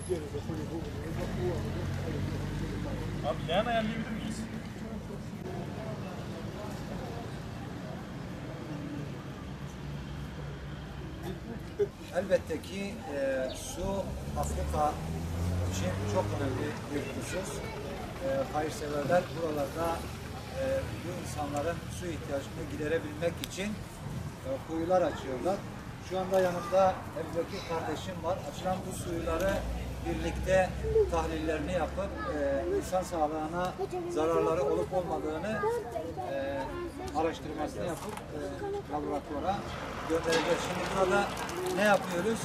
Abi leğen ayarlayabilir miyiz? Elbette ki su Afrika için çok önemli bir husus. Hayırseverler buralarda bu insanların su ihtiyacını giderebilmek için kuyular açıyorlar. Şu anda yanımda Ebubekir kardeşim var. Açılan bu suyuları birlikte tahlillerini yapıp insan sağlığına zararları olup olmadığını araştırmasını yapıp laboratuvara göndereceğiz. Şimdi burada ne yapıyoruz?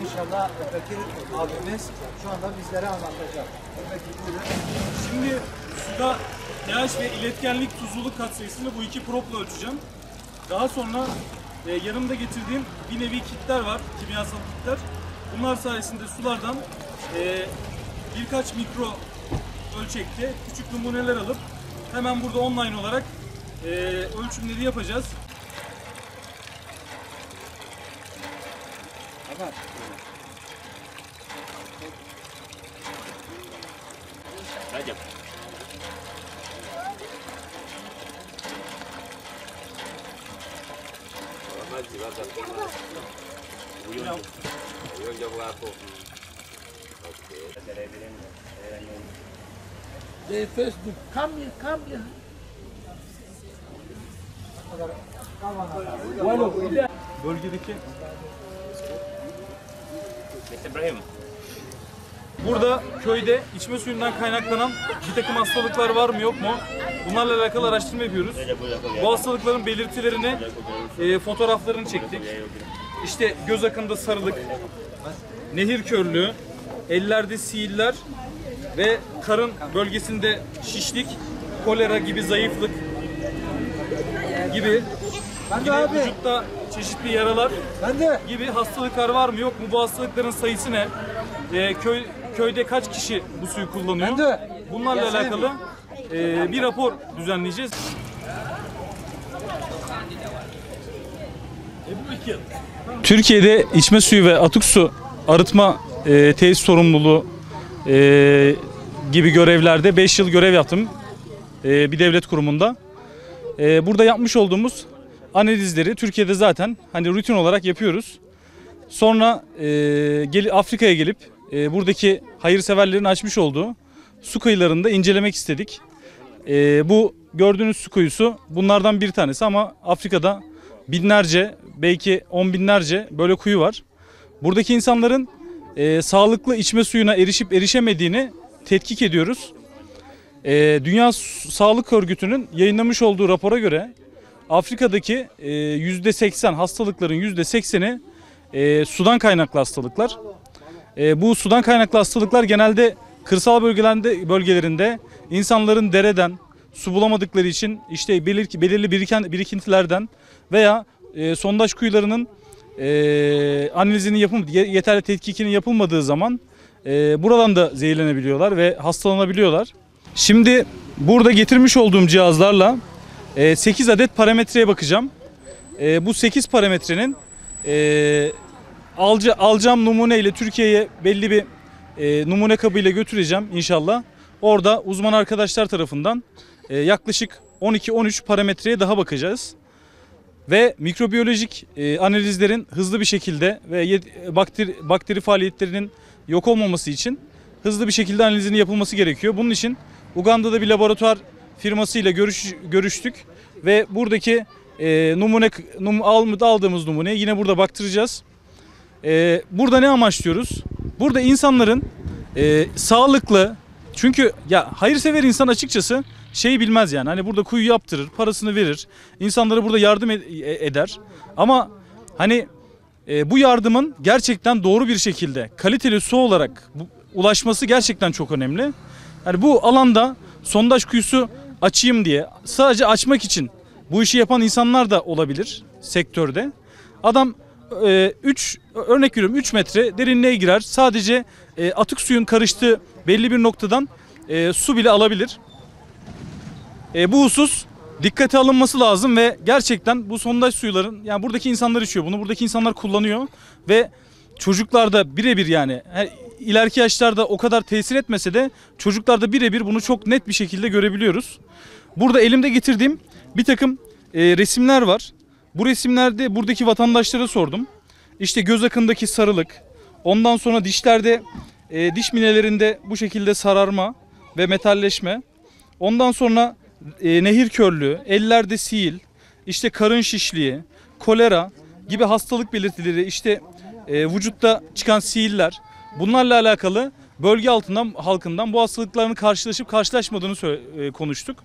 İnşallah Ebubekir abimiz şu anda bizlere anlatacak. Ebubekir buyurun. Şimdi suda pH ve iletkenlik tuzluluk katsayısını bu iki propla ölçeceğim. Daha sonra yanımda getirdiğim bir nevi kitler var, kimyasal kitler. Bunlar sayesinde sulardan birkaç mikro ölçekte küçük numuneler alıp hemen burada online olarak ölçümleri yapacağız. Evet. Recep. They first do come here. Bölgedeki İbrahim. burada köyde içme suyundan kaynaklanan bir takım hastalıklar var mı yok mu? Bunlarla alakalı araştırma yapıyoruz. Bu hastalıkların belirtilerini, fotoğraflarını çektik. İşte göz akında sarılık, nehir körlüğü, ellerde siiller ve karın bölgesinde şişlik, kolera gibi zayıflık gibi vücutta çeşitli yaralar gibi hastalıklar var mı yok mu? Bu hastalıkların sayısı ne? Köyde kaç kişi bu suyu kullanıyor? Bunlarla alakalı bir rapor düzenleyeceğiz. Türkiye'de içme suyu ve atık su arıtma tesis sorumluluğu gibi görevlerde 5 yıl görev yaptım bir devlet kurumunda. Burada yapmış olduğumuz analizleri Türkiye'de zaten hani rutin olarak yapıyoruz. Sonra Afrika'ya gelip buradaki hayırseverlerin açmış olduğu su kıyılarında incelemek istedik. Bu gördüğünüz su kuyusu bunlardan bir tanesi ama Afrika'da binlerce belki on binlerce böyle kuyu var. Buradaki insanların sağlıklı içme suyuna erişip erişemediğini tetkik ediyoruz. Dünya Sağlık Örgütü'nün yayınlamış olduğu rapora göre Afrika'daki %80 hastalıkların %80'i sudan kaynaklı hastalıklar. Bu sudan kaynaklı hastalıklar genelde kırsal bölgelerinde insanların dereden su bulamadıkları için işte belirli birikintilerden veya sondaj kuyularının analizinin yeterli tetkikinin yapılmadığı zaman buradan da zehirlenebiliyorlar ve hastalanabiliyorlar. Şimdi burada getirmiş olduğum cihazlarla 8 adet parametreye bakacağım. Bu 8 parametrenin alacağım numune ile Türkiye'ye belli bir numune kabıyla götüreceğim inşallah. Orada uzman arkadaşlar tarafından yaklaşık 12-13 parametreye daha bakacağız. Ve mikrobiyolojik analizlerin hızlı bir şekilde ve bakteri faaliyetlerinin yok olmaması için hızlı bir şekilde analizinin yapılması gerekiyor. Bunun için Uganda'da bir laboratuvar firmasıyla görüştük ve buradaki aldığımız numuneyi yine burada baktıracağız. Burada ne amaçlıyoruz? Burada insanların sağlıklı, çünkü ya hayırsever insan açıkçası şeyi bilmez yani. Hani burada kuyu yaptırır, parasını verir, insanlara burada yardım eder. Ama hani bu yardımın gerçekten doğru bir şekilde kaliteli su olarak ulaşması gerçekten çok önemli. Yani bu alanda sondaj kuyusu açayım diye sadece açmak için bu işi yapan insanlar da olabilir sektörde. Adam örnek veriyorum 3 metre derinliğe girer. Sadece atık suyun karıştığı belli bir noktadan su bile alabilir. Bu husus dikkate alınması lazım ve gerçekten bu sondaj suyların, yani buradaki insanlar içiyor bunu, buradaki insanlar kullanıyor ve çocuklar da birebir yani ileriki yaşlarda o kadar tesir etmese de çocuklarda birebir bunu çok net bir şekilde görebiliyoruz. Burada elimde getirdiğim bir takım resimler var. Bu resimlerde buradaki vatandaşlara sordum. İşte göz akındaki sarılık, ondan sonra dişlerde, diş minelerinde bu şekilde sararma ve metalleşme. Ondan sonra nehir körlüğü, ellerde sihir, işte karın şişliği, kolera gibi hastalık belirtileri, işte vücutta çıkan sihirler. Bunlarla alakalı bölge halkından bu hastalıkların karşılaşıp karşılaşmadığını konuştuk.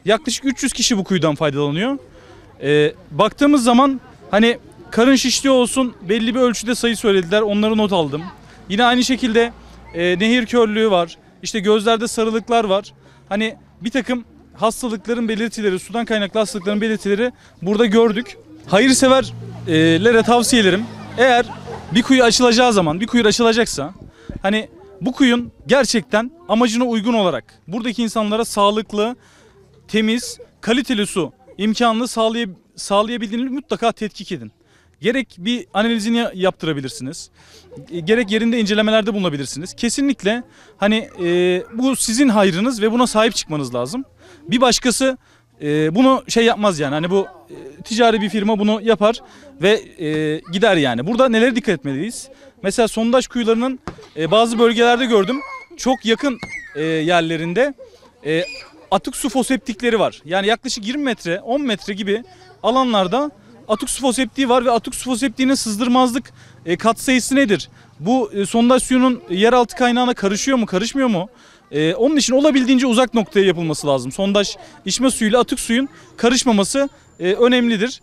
Yaklaşık 300 kişi bu kuyudan faydalanıyor. Baktığımız zaman hani karın şişliği olsun belli bir ölçüde sayı söylediler. Onları not aldım. Yine aynı şekilde nehir körlüğü var. İşte gözlerde sarılıklar var. Hani bir takım hastalıkların belirtileri, sudan kaynaklı hastalıkların belirtileri burada gördük. Hayırseverlere tavsiyelerim. Eğer bir kuyu açılacağı zaman, bir kuyu açılacaksa hani bu kuyun gerçekten amacına uygun olarak buradaki insanlara sağlıklı, temiz, kaliteli su imkanını sağlayabildiğini mutlaka tetkik edin. Gerek bir analizini yaptırabilirsiniz. Gerek yerinde incelemelerde bulunabilirsiniz. Kesinlikle hani bu sizin hayrınız ve buna sahip çıkmanız lazım. Bir başkası bunu yapmaz yani. Hani bu ticari bir firma bunu yapar ve gider yani. Burada nelere dikkat etmeliyiz? Mesela sondaj kuyularının bazı bölgelerde gördüm. Çok yakın yerlerinde atık su foseptikleri var. Yani yaklaşık 20 metre, 10 metre gibi alanlarda atık su foseptiği var ve atık su foseptiğinin sızdırmazlık katsayısı nedir? Bu sondaj suyunun yeraltı kaynağına karışıyor mu, karışmıyor mu? Onun için olabildiğince uzak noktaya yapılması lazım. Sondaj içme suyuyla atık suyun karışmaması önemlidir.